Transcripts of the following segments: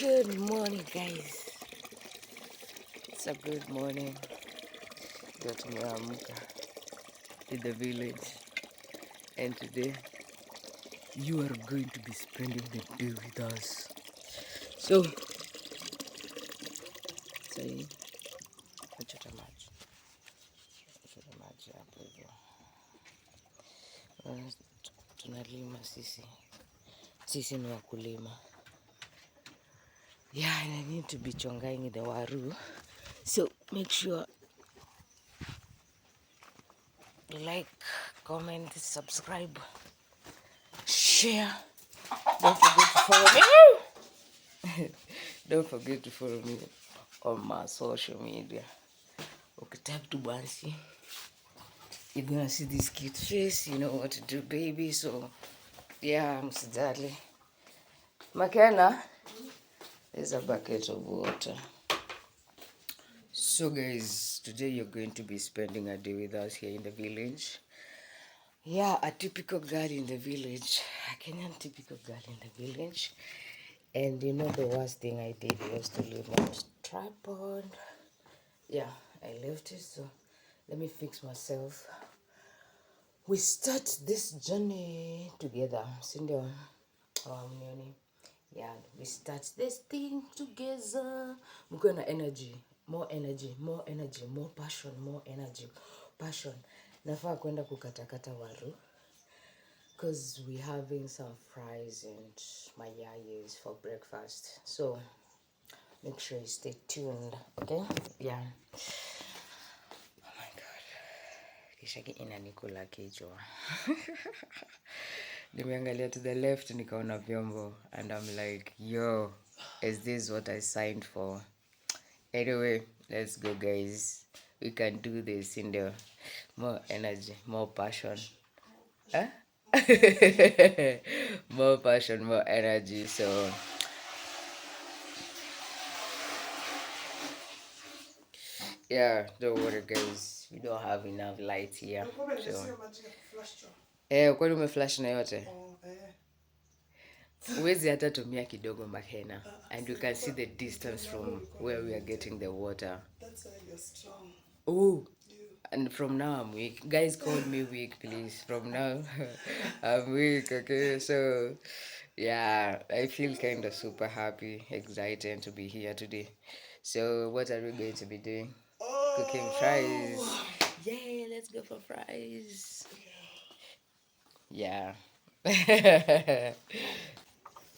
Good morning, guys. It's a good morning. Leo tumeamka in the village, and today you are going to be spending the day with us. So, say, nachota maji hapo hivyo. Tunalima sisi ni wakulima. Yeah, and I need to be chongai the waru. So make sure you like, comment, subscribe, share. Don't forget to follow me. Don't forget to follow me on my social media. Okay, tap to Bansi. You're gonna see this cute face. You know what to do, baby. So yeah, msijali. Makena, there's a bucket of water. So guys, today you're going to be spending a day with us here in the village. Yeah, a typical girl in the village. A Kenyan typical girl in the village. And you know the worst thing I did was to leave my tripod. Yeah, I left it, so let me fix myself. We start this journey together. Cindy, yeah, we start this thing together. We're gonna energy, more passion, more energy, passion. Nafaa kwenda kukatakata waru, because we're having some fries and mayayes for breakfast. So make sure you stay tuned, okay? Yeah. Oh my God. Kishaki inanikula kichwa. Nimeangalia to the left nikaona vyombo and I'm like, yo, is this what I signed for? Anyway, let's go guys. We can do this in the more energy, more passion. Huh? More passion, more energy. So yeah, don't worry guys. We don't have enough light here. So kwani umeflash na yote? Uwezi hata tumia kidogo Makena. And you can see the distance from where we are getting the water. That's why you're strong. Oh, and from now I'm weak. Guys, call me weak, please. From now I'm weak, okay? So yeah, I feel kind of super happy, excited to be here today. So what are we going to be doing? Cooking fries. Yeah, let's go for fries. Yeah.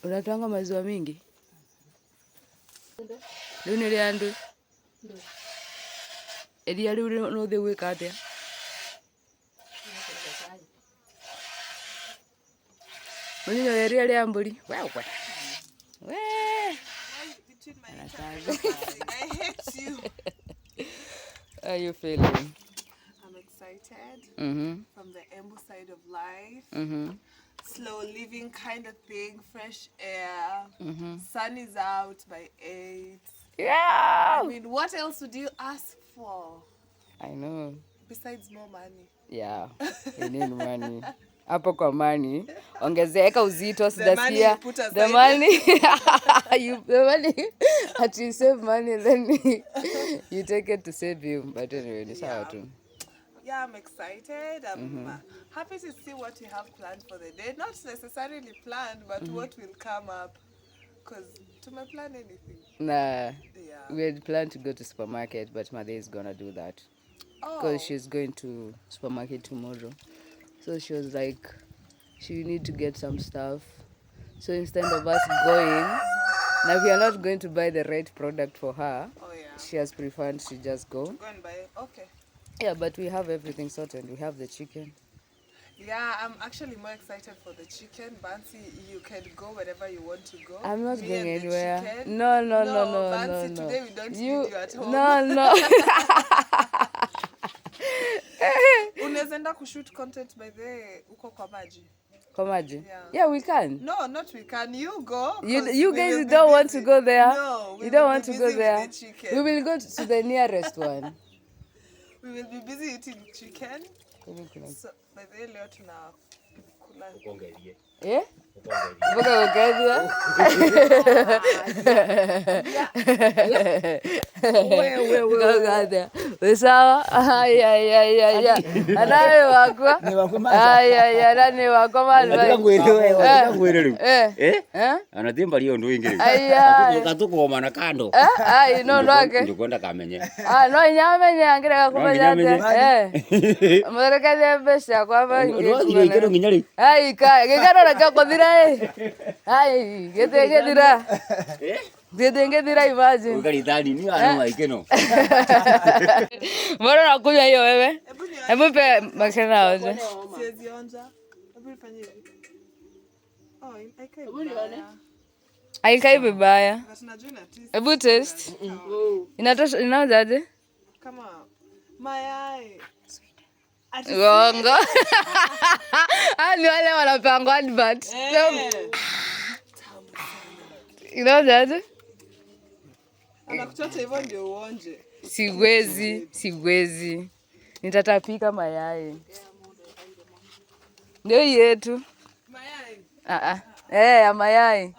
Unatwanga maziwa mingi? Riu ni ria ndu. Eria riu no the gwika atia? Munyo eria ria mburi. Wewe. We. I hate you. How are you feeling? I'm excited. From the Embu side of life. Slow living kind of thing, fresh air. Sun is out by 8. Yeah. I mean, what else would you ask for? I know. Besides more money. Yeah, you need money. Hapo kwa money, ongezeka uzito, sidasikia. The money, the money, at you save money, then you take it to save you. But anyway, it's how to. Yeah, I'm excited. I'm happy to see what you have planned for the day. Not necessarily planned, but what will come up. Because to my plan anything. Nah, yeah. we had planned to go to supermarket, but Mother is gonna do that. Because she's going to supermarket tomorrow. So she was like, she need to get some stuff. So instead of us going, now we are not going to buy the right product for her. She has preferred she just go. To go and buy it? Okay. Yeah, but we have everything sorted. We have the chicken. Yeah, I'm actually more excited for the chicken. Bansi, you can go wherever you want to go. I'm not going anywhere. Chicken. No. Bansi, today we don't need you at home. No. Unaweza kushoot content by the uko kwa maji. Kwa maji? Yeah, we can. No, not we can. You go. You guys don't want to go there? No, you don't want to go there? We will go to the nearest one. We will be busy eating chicken. So, by the way, leo tunakula. Yeah? Buka ukadia. Ukadia. Sawa? Aya. Anawe wako? Ni wako mama. Aya, nani wako mali? Anatimba lio ndo ingine. Aya. Katukoma na kando. Ai no ndwake. Ndikwenda kamenye. No nyamenye angire kumenya. Mwereka besha kwa bangi. Ngiro nginyari. Ai gikaro raka kuthira ai githira githira imagine Ukalidhani ni ana ikeno. Mbona unakunywa hiyo wewe? Hebu pe Makena onje. Siwezi onja. Hebu nifanye hivi. Oh, Haikai vibaya. tunajua ina taste Hebu taste. Inatosha, inaojaje? kama mayai. Gongo. Ni wale wanapangwa advert. Inaojaje? Anakuchota hivyo ndio uonje. Siwezi. Nitatapika mayai. Ndio yetu. Mayai. Ya mayai.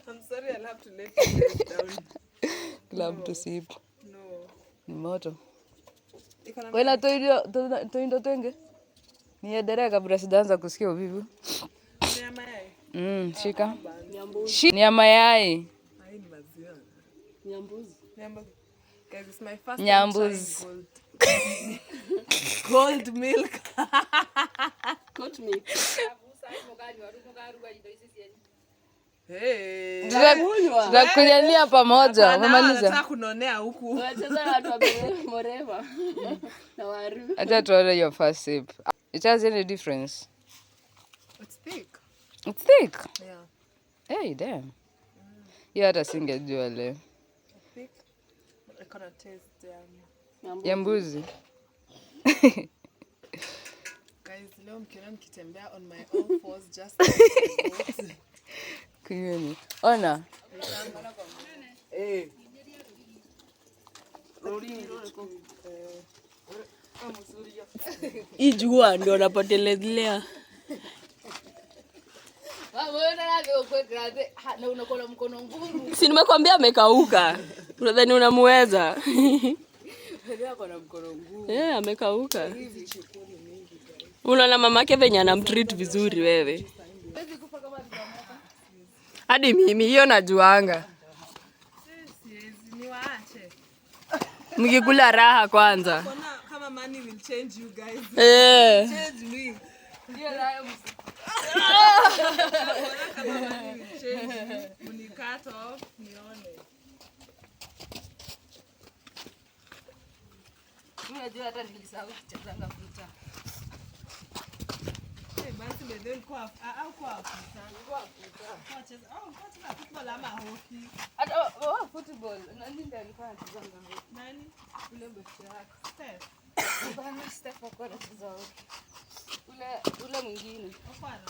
I'm sorry, I'll have to let you down. Kila mtu sip. No. Ni moto. Iko na Wena toindo twenge. Niendelee kabla sijaanza kusikia uvivu. ya mayai. Shika. Ni ya mayai. Hai ni maziwa. Nyambuzi. Guys, it's my first Nyambuzi. time trying gold milk. Goat milk. Hey. Tutakunyania pamoja. Umemaliza? Nataka kunonea huku. Unacheza na watu wa Moreva. Na Waru. Acha tuone your first sip. It has any difference? It's thick. It's thick. Yeah. Hey, damn. Hiyo hata singejua leo. Thick. But I cannot taste Ya mbuzi. guys, leo mkiona nikitembea on my own fours just like Kunyweni. Ona. Hii jua ndio napotelezea. Si nimekwambia amekauka. Unadhani unamuweza? Amekauka. Unaona mamake venye anamtreat vizuri wewe. Hadi mimi hiyo najuanga. niwaache. Mkikula raha kwanza. Kama money will change you guys. Change me. Ndio nayo. Kama money will change you. When you cut off, nione. Unajua hata nilisahau kuchezanga futa. Basi bedel kwa au kwa futa. Kwa cheza. Kwa cheza football ama hockey. Hata football. Nani ndiye alikuwa anachezanga hockey? Nani? Ule bosi yako. Steph. Bana Steph alikuwa anacheza hockey. Ule mwingine. Hapana.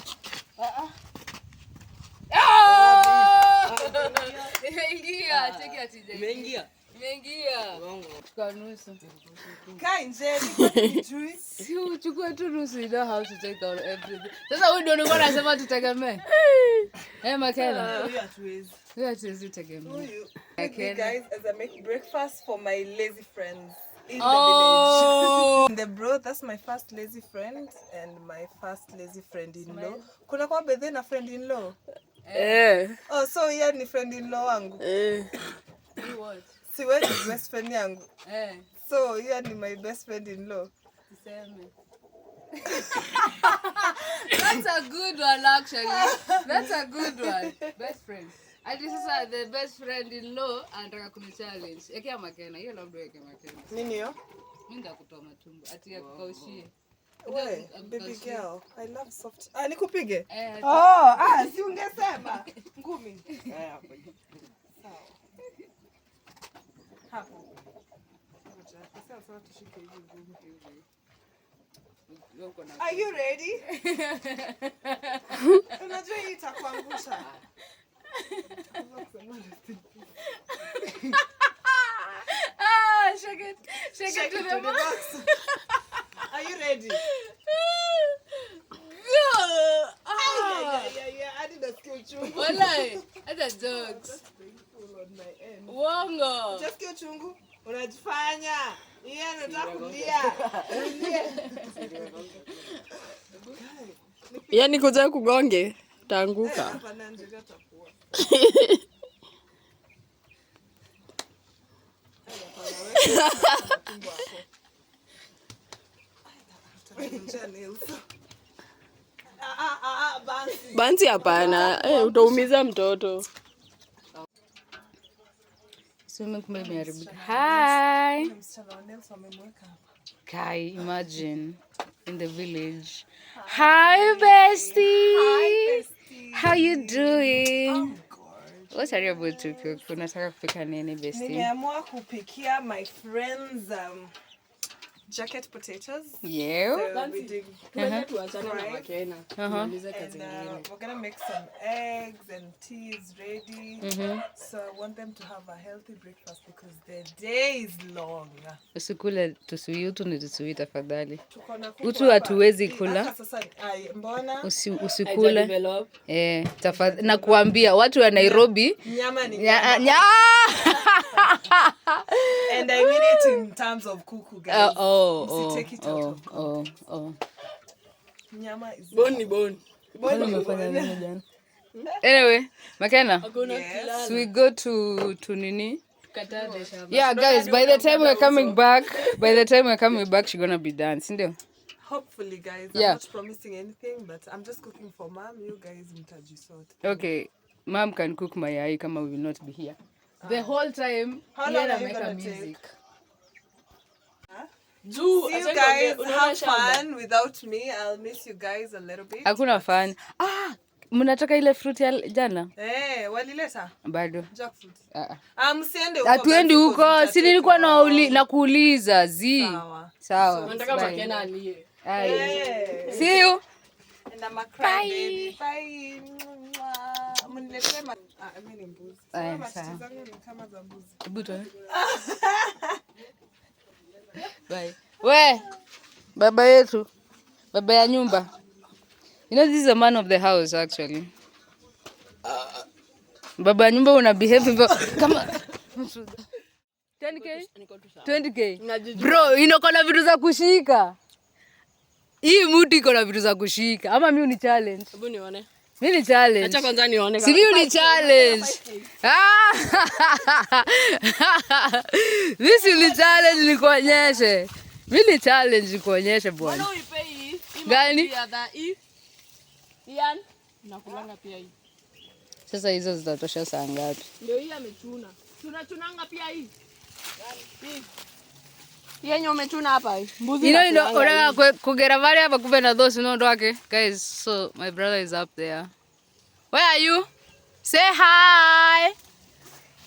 Imeingia. Cheki ati Imeingia. imeingia. Kwa nusu. Kaa nje, nijui. Si uchukue tu nusu, you know how to take out everything. Sasa huyu ndio nilikuwa nasema tutegemee. Makena. Huyu hatuwezi. Huyu hatuwezi tegemea. Huyu. Makena. Guys, as I make breakfast for my lazy friends in the Oh. village. The bro, that's my first lazy friend and my first lazy friend-in-law. Kuna kwa bedhe na friend-in-law? Oh, so yeye ni friend-in-law wangu. What? Si wewe ni best friend yangu. Eh. So yeye ni my best friend-in-law. Tuseme. That's a good one actually. That's a good one. Best friend. Ati sasa the best friend-in-law anataka kuni-challenge. Ekea Makena, hiyo labda eke Makena. Nini hiyo? Mimi ndakutoa matumbo. Ati akukaushie. Wewe, baby girl, I love soft. Nikupige? Eh. Si ungesema. Ngumi. Sawa. Hapo. Sasa tushike hivi ngumi hivi. Are you ready? Unajua hii itakuangusha. Shake it to the box. Are you ready? Go! Acha jokes. Uongo. Just kiyo chungu. Unajifanya. Yeye anataka kulia. Yaani kuja kugonge, utaanguka. Hapana ndio takuwa. Bansi hapana. Utaumiza mtoto. Swimming kumbe imeharibika. Hi. Kai, imagine in the village. Hi, bestie. Hi, bestie. How you doing? I'm good. What are you about to cook? Unataka kupika nini, bestie? Nimeamua kupikia my friends jacket potatoes. Yeah. So we did Tuachane na Makena. Tumalize kazi nyingine. we're gonna make some eggs and tea is ready. So I want them to have a healthy breakfast because their day is long. Usikule tusui, utu ni tusui tafadhali. Tuko na kuku Utu hapa. hatuwezi kula. Hata sasa mbona Usikule. Develop. Tafadhali na kuambia watu wa Nairobi nyama ni nya. and I mean it in terms of kuku guys. Take it out of Oh. nyama is Bone ni bone. Umefanya nini jana? Anyway, Makena, yes. so we go to nini? Tukataje shamba. Yeah, guys, by the time we're coming back, she's gonna be done, sindio? Hopefully guys, Yeah. I'm not promising anything but I'm just cooking for mom. You guys mtajisort. Okay, mom can cook mayai kama we will not be here. The whole time, How long Yera are you make gonna music. Juu, See you acha guys nikwambie, have unaona shamba? fun without me. I'll miss you guys a little bit. Hakuna fun. Mnataka ile fruit ya jana? Walileta Bado. jackfruit. Msiende huko. Hatuendi huko. Si nilikuwa na kuuliza zi. Sawa. Nataka Bye. Makena alie. Aye. See you. And I'm a cry baby. Bye. Mniletee mimi ni mbuzi. Aye, Sasa sawa. zangu ni kama za mbuzi. Buto. Bye. We, baba yetu. Baba ya nyumba. You know this is a man of the house actually. Baba ya nyumba una behave hivyo kama 10k? 20k. Bro, iko na vitu za kushika. Hii muti iko na vitu za kushika. Ama mimi ni challenge. Hebu nione. Mimi ni challenge. Acha kwanza nione. Si mimi ni challenge. This ni challenge nikuonyeshe. Mimi ni challenge nikuonyeshe bwana. Mbona uipe hii? Gani? Ian, nakulanga pia hii. Sasa hizo zitatosha saa ngapi? Ndio hii amechuna. Tunachunanga pia hii. Hii. Yenye umechuna hapa hii. Mbuzi. Unataka kugera vale hapa kumbe na those no wake. Guys, so my brother is up there. Where are you? Say hi.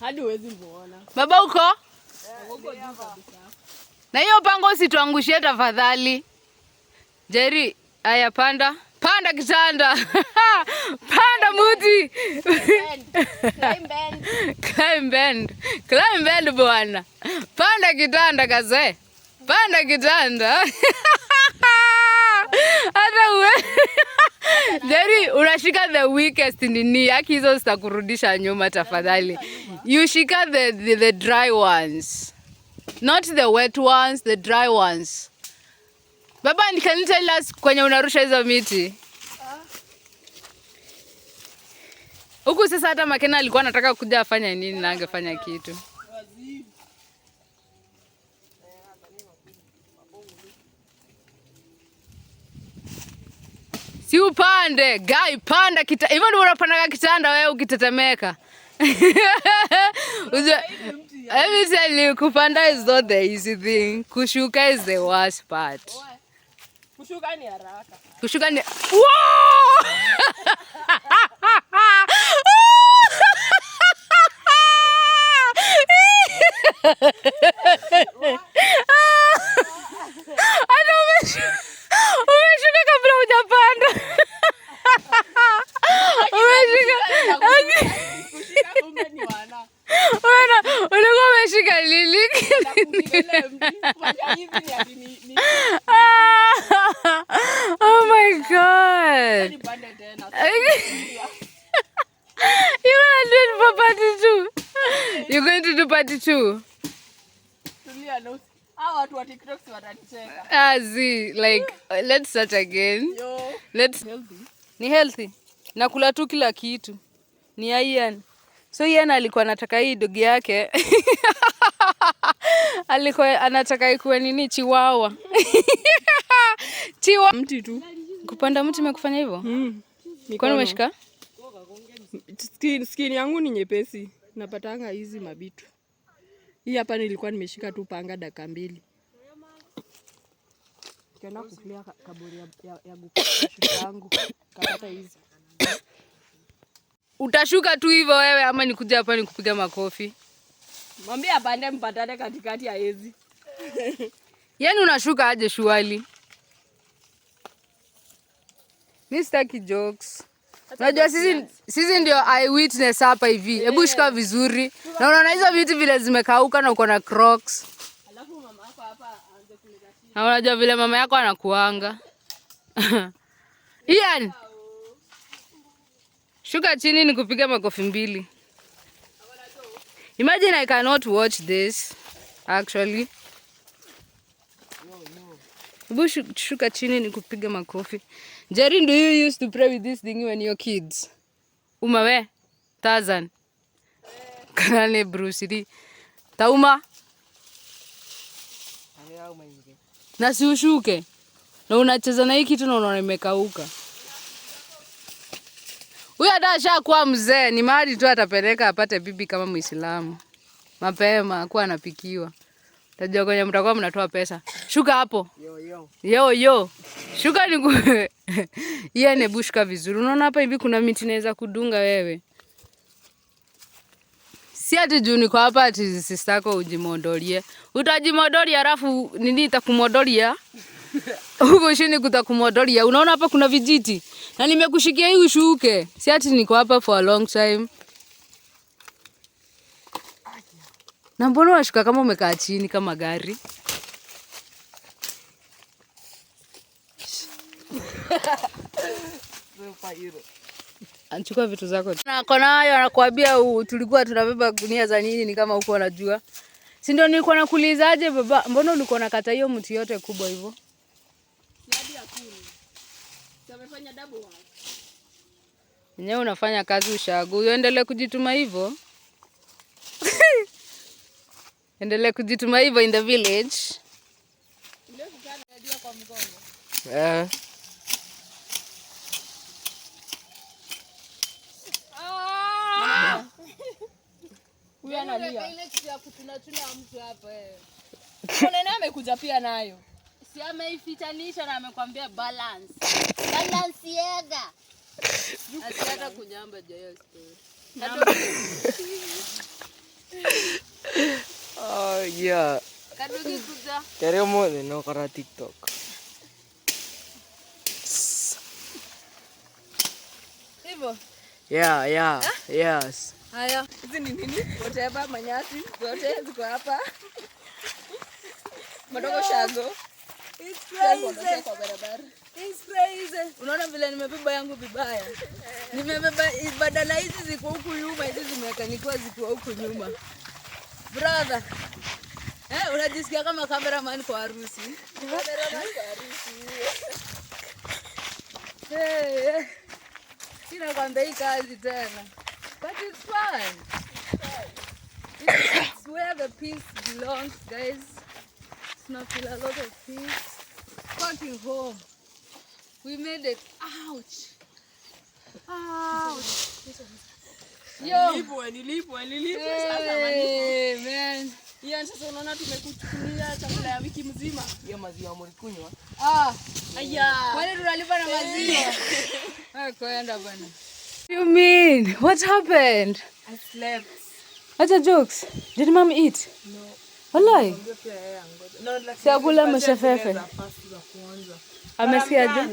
Hadi huwezi muona. Baba uko? Uko juu kabisa. Na hiyo pango usituangushie tafadhali. Jerry, aya panda. Panda kitanda. Panda muti. Climb bend bwana. Panda kitanda kaze. Panda kitanda. Hata uwe. Jerry, unashika the weakest nini yaki hizo zitakurudisha nyuma tafadhali. You shika the dry ones. Not the wet ones, the dry ones. Baba, can you tell us kwenye unarusha hizo miti? Huku sasa hata Makena alikuwa anataka kuja afanya nini na angefanya kitu. Si upande, guy panda kitanda. Hivyo ndio unapanda kitanda wewe ukitetemeka. Let me tell you, kupanda is not the easy thing. Kushuka is the worst part. Kushuka ni haraka. Kushuka ni... Wow! Ano umeshuka kabla hujapanda. Kushika kumbe ni wana. Ulikuwa umeshika lili. Oh my God. You wanna do it for part 2. You're going to do part 2. Tulia no. Watu wa TikTok watanicheka. Like let's start again. Yo. Let's Healthy. Ni healthy. Nakula tu kila kitu. Ni Ian. So Ian alikuwa anataka hii dogi yake. Alikuwa anataka ikuwe nini chiwawa. Chiwa Mti tu. kupanda mti umekufanya hivyo? Kwani umeshika? Skin yangu ni nyepesi. Napatanga hizi mabitu. Hii hapa nilikuwa nimeshika tu panga dakika 2. Kaenda kuclear kaburi ya guka yangu. Kapata hizi. Utashuka tu hivyo wewe ama nikuja hapa nikupiga makofi? Mwambie apande mpatane katikati ya hizi. Yaani unashuka aje shuali? Mimi sitaki jokes. Unajua sisi ndio eyewitness hapa hivi. Hebu shika vizuri. Na unaona hizo vitu vile zimekauka na uko na Crocs. Alafu mama yako hapa aanze kuleta chini. Na unajua vile mama yako anakuanga. Ian. Shuka chini nikupiga makofi 2. Imagine I cannot watch this actually. Hebu shuka chini nikupiga makofi. Jerry, do you used to play with this thing when you were kids? Umawe? Tarzan? Kanane Bruce Lee? Tauma? Na si ushuke. Na unacheza na hii kitu na unaona imekauka. Huyu hata ashakuwa mzee, ni mahali tu atapeleka apate bibi kama Muislamu. Mapema kuwa anapikiwa. Tajua kwenye mtakuwa mnatoa pesa. Shuka hapo. Yo. Shuka ni Iye nebushka vizuri. Unaona hapa hivi kuna miti naweza kudunga wewe. Si ati juu niko hapa ati sister yako ujimodolie. Utajimodolia alafu nini itakumodolia? Huko chini kutakumodolia. Unaona hapa kuna vijiti. Na nimekushikia hii ushuke. Si ati niko hapa for a long time. Na mbona unashuka kama umekaa chini kama gari? Anachukua vitu zako. Na kona hayo anakuambia tulikuwa tunabeba gunia za nini ni kama uko unajua. Si ndio nilikuwa nakuulizaje baba, mbona ulikuwa unakata hiyo mti yote kubwa hivyo? Hadi akuni. Tumefanya double work. Nyewe unafanya kazi ushago. Uendelee kujituma hivyo. Endelee kujituma hivyo in the village. Ndio kukana ndio kwa mgongo. Huyu analia. Ile kitu ya kutuna mtu hapa Nene amekuja pia nayo. Si ameifitanisha na amekwambia balance. Balance yega. Asiata kunyamba joyo story. Oh yeah. Kadugi kuja. Kere mo no kara TikTok. Hivyo? Yeah. Yes. Haya, hizi ni nini? Whatever manyasi zote ziko hapa. Madogo shago. It's crazy. Unaona vile nimebeba yangu vibaya. Nimebeba badala hizi ziko huku nyuma, hizi zimekanikiwa ziko huku nyuma. Brother. Unajisikia kama cameraman kwa harusi. Cameraman kwa harusi. Sina kwamba hii kazi tena. But it's fun. It's where the peace belongs, guys. It's not feel a lot of peace. Fucking home. We made it. Ouch. Yo. Nilipo sasa malipo. Man. Ian, sasa unaona tumekuchukulia chakula ya wiki mzima. Hiyo maziwa mlikunywa? Aya. Kwani tunalipa na maziwa? Kwenda bana. What do you mean? What happened? I slept. What's the jokes? Did mom eat? No. Wallahi. No, like Siakula mshafefe. Amesiaje?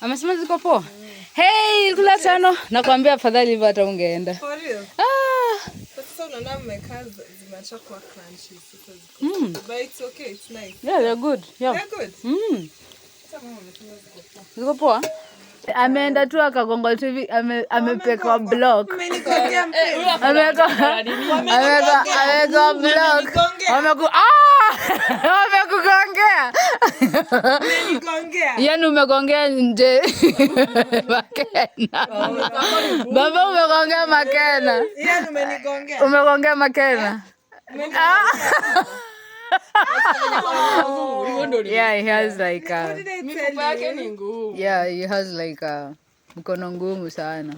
Amesema ziko poa. Hey, kula tano. Nakwambia afadhali hivyo hata ungeenda. For real? Sasa unaona mmekaa zimeacha kwa crunchy. But it's okay, it's nice. Yeah, they're good. Yeah. They're good. Mm. Ziko poa? Ameenda tu akagonga tu hivi amepeka block. Ameka block. Amekugongea. Yaani umegongea nje. Makena. Baba umegongea Makena. Yaani umenigongea. Umegongea Makena. Yeah, he has like he has like mkono ngumu sana.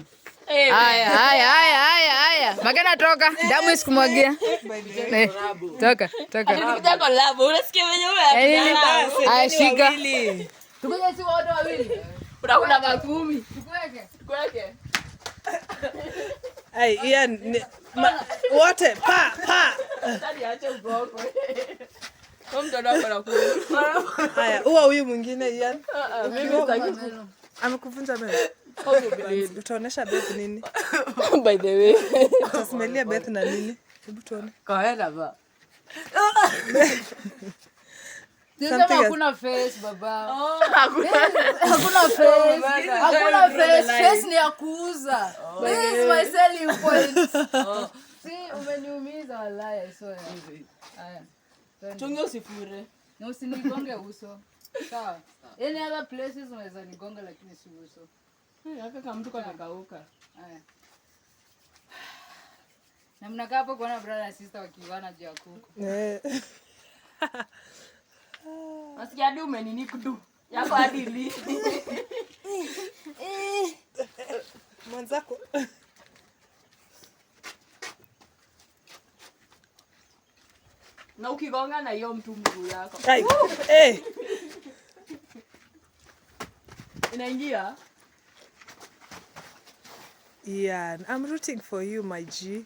Haya. Makena toka. Damu isikumwagia. Toka. Nilikuja kwa labo. Unasikia wenyewe? Ashika. Tukuje si wote wawili. Unakula makumi. Tukweke. Ai, Ian wote pa. Sasa acha ugoko. Kwa mtoto wako anakula. Haya, huyu mwingine Ian. Mimi sitaki. Amekuvunja beth. Utaonesha Beth nini? By the way. Utasmelia Beth na nini? Hebu tuone. Kaenda ba. Something Hakuna face baba. Hakuna face. Hakuna face. Face ni ya kuuza. This is my selling point. Si umeniumiza wallahi I swear. Haya. Tunge usifure. Na usinigonge uso. Sawa. Any other places unaweza nigonga lakini si uso. Haka kama mtu kamekauka. Haya. Na mnakaa hapo kuona brother na sister wakiwana juu ya kuku. Nasikia hadi umenini kudu. Yako hadi li. Mwanzako. Na ukigonga na hiyo mtu mguu yako. Inaingia? Ian, I'm rooting for you, my G.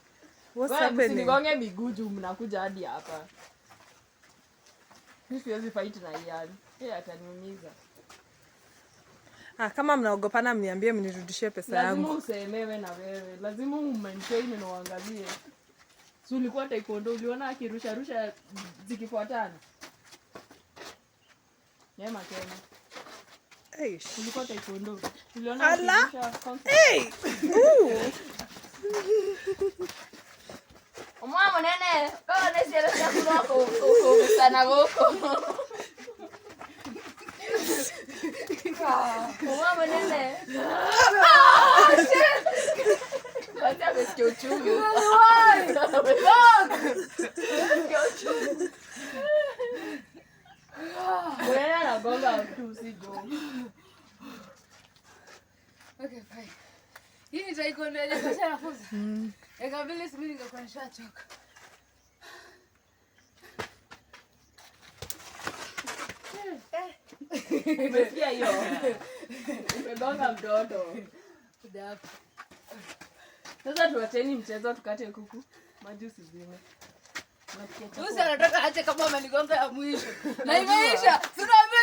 What's Wewe happening? msinigonge miguu juu mnakuja hadi hapa. Mimi siwezi fight na Ian. Yeye ataniumiza. Kama mnaogopana mniambie mnirudishie pesa yangu. Lazima usemewe na wewe. Lazima umaintain na uangalie. Si ulikuwa taekwondo uliona akirusha zikifuatana? Yeye Makena. Ulikuwa taekwondo. Uliona akirusha concept. Mama nene, kama nesi anasema kunako sana goko. Mama nene. Wacha amesikia uchungu. Wewe anagonga tu si go. Okay, fine. Hii ni taekwondo ya kasha nafunza. Eka vile siku ningekuwa nishachoka. Umesikia hiyo? Umegonga mtoto. Sasa tuacheni mchezo tukate kuku. Majusi zime. Usi anataka ache kama amenigonga ya mwisho. Na imeisha. Tunaambia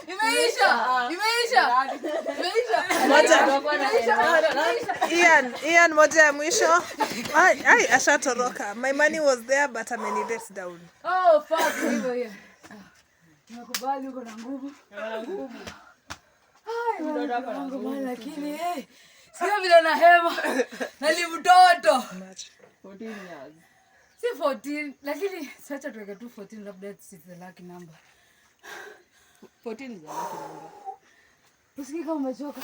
imeisha. Ian, moja ya mwisho. Ai, ashatoroka. My money was there but ameni let down. Oh, fuck hivyo hiyo. Nakubali uko na nguvu. Lakini sio vile na hema. Na ni mtoto. 14 years. Si 14, lakini sacha tuweke tu 14 labda it's the lucky number. 14 is a lucky number. Usikika umechoka.